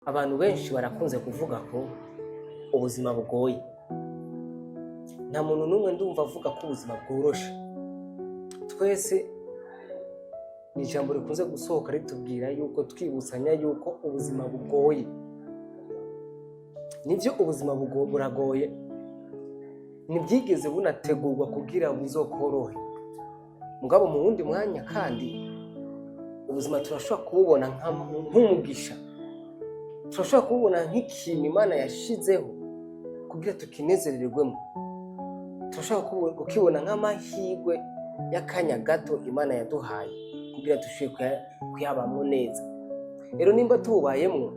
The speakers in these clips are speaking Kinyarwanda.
Abantu benshi barakunze kuvuga ko ubuzima bugoye. Nta muntu n'umwe ndumva avuga ko ubuzima bworoshe. Twese ni ijambo rikunze gusohoka ritubwira yuko twibusanya yuko ubuzima bugoye. Nibyo ubuzima buragoye, ntibyigeze bunategurwa kugira buzokorohe. Mugabo mu wundi mwanya kandi ubuzima turashobora kububona nk'umugisha, turashobora kububona nk'ikintu Imana yashizeho kugira tukinezererwemo. Turashobora kukibona nk'amahirwe y'akanya gato Imana yaduhaye kugira dushobore kuyabamo neza. Rero nimba tububayemo,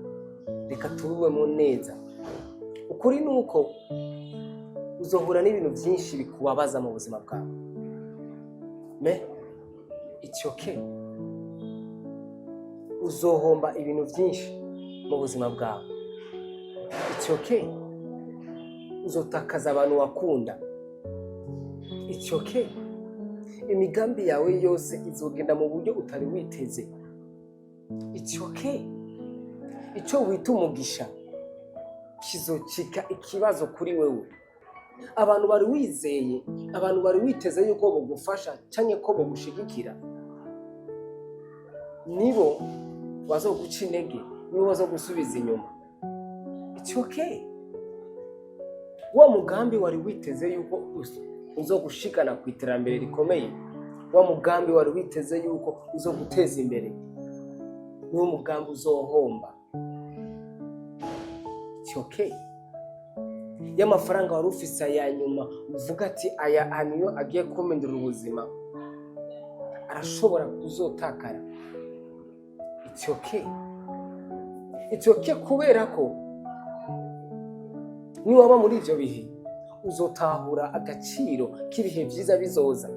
reka tububemo neza. Ukuri ni uko uzohura n'ibintu byinshi bikubabaza mu buzima bwawe, it's okay. Uzohomba ibintu byinshi mu buzima bwawe, it's okay. Uzotakaza abantu wakunda, it's okay. Imigambi yawe yose izogenda mu buryo utari witeze, it's okay. Icyo wita umugisha kizocika ikibazo kuri wewe. Abantu bari wizeye, abantu bari witeze yuko bagufasha cyangwa ko bagushigikira, nibo bazoguca intege, nibo bazogusubiza inyuma, it's okay. Wa mugambi wari witeze yuko uzogushikana ku iterambere rikomeye, wa mugambi wari witeze yuko uzoguteza imbere, niwo mugambi uzohomba, it's okay. Y'amafaranga wari ufise aya nyuma uvuga ati aya niyo agiye kumendera ubuzima, arashobora kuzotakara, it's okay. It's okay kubera ko niwaba muri ivyo bihe uzotahura agaciro k'ibihe byiza bizoza.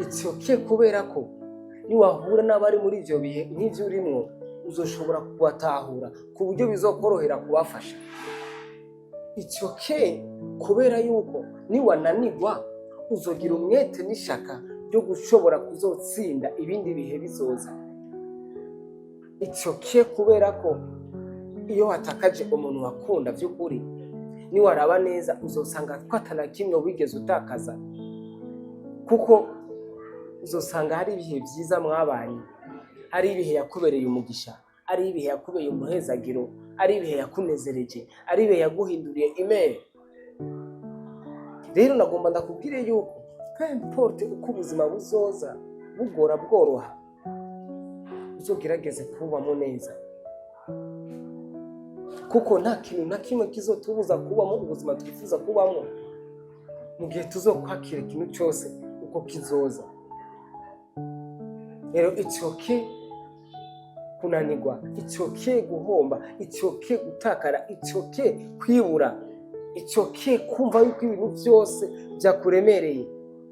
It's okay kubera ko niwahura n'abari muri ivyo bihe n'ivyo urimo uzoshobora kubatahura ku buryo bizokorohera kubafasha. It's okay kubera yuko niwananirwa uzogira umwete n'ishaka ryo gushobora kuzotsinda ibindi bihe bizoza. It's okay kubera ko iyo watakaje umuntu wakunda by'ukuri, niwaraba neza uzosanga twatana kimwe wigeze utakaza, kuko uzosanga hari ibihe byiza mwabanye, hari ibihe yakubereye umugisha, ari ibihe yakubereye umuhezagiro, ari ibihe yakunezereje, ari ibihe yaguhinduriye imere. Rero nagomba ndakubwire yuko importe uko ubuzima buzoza bugora bworoha, uzogerageze kubamo neza, kuko nta kintu na kimwe kizotubuza kubamo ubuzima twifuza kubamo mu gihe tuzokwakira ikintu cyose uko kizoza. Rero it's okay kunanirwa, it's okay guhomba, it's okay gutakara, it's okay kwibura, it's okay kumva yuko ibintu byose byakuremereye,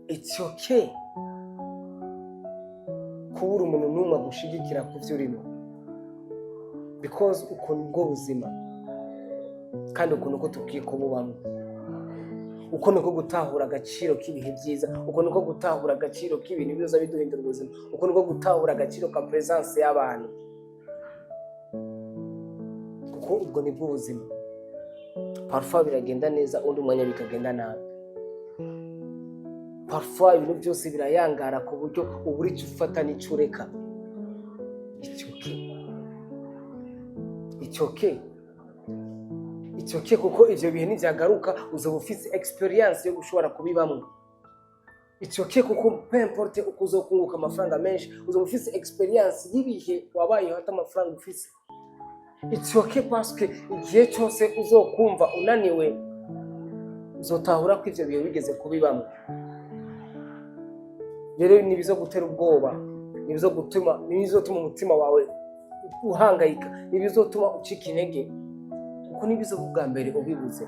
it's okay kubura umuntu n'umwe agushigikira ku byo urimo, because uko nibwo buzima kandi uko niko tukwiye kububamo. Uko niko gutahura agaciro k'ibihe byiza, uko niko gutahura agaciro k'ibintu biza biduhindura ubuzima, uko niko gutahura agaciro ka presence y'abantu, kuko ubwo nibwo ubuzima. Parfois biragenda neza, undi mwanya bikagenda nabi. Parfois ibintu byose birayangara ku buryo uburi cyo ufata n'icyo ureka. It's okay. It's okay. It's okay kuko ivyo bihe nivyagaruka uzoba ufise experience yo gushobora kubibamwe. It's okay kuko peu importe uko uzokunguka amafaranga menshi, uzoba ufise experience y'ibihe wabayeho hata amafaranga ufise. It's okay parce que igihe cyose uzokumva unaniwe uzotahura ko ivyo bihe wigeze kubibamwe. Rero nibizo gutera ubwoba, nibizotuma umutima wawe uhangayika, nibizotuma ucika intege, kuko nibizo bwa mbere ubibuze.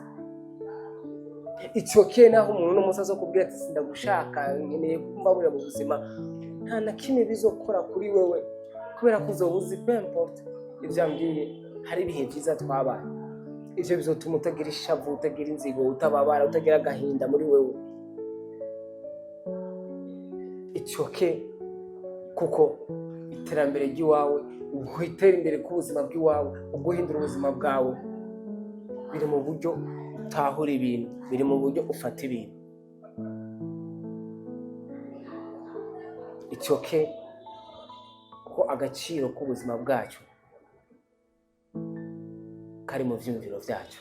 It's okay naho umuntu n'umusaza kubwira ati sindagushaka, nkeneye kumva buri mu buzima, nta na kimwe bizokora kuri wewe, kubera ko uzobuzi peu importe ivyambwiye. Hari ibihe byiza twabaye, ivyo bizotuma utagira ishavu, utagira inzigo, utababara, utagira agahinda muri wewe. It's okay kuko iterambere ry'iwawe, ugutera imbere k'ubuzima bw'iwawe, uguhindura ubuzima bwawe, biri mu buryo utahura ibintu, biri mu buryo ufata ibintu. Icoke ko agaciro k'ubuzima bwacu kari mu vyumviro vyacu.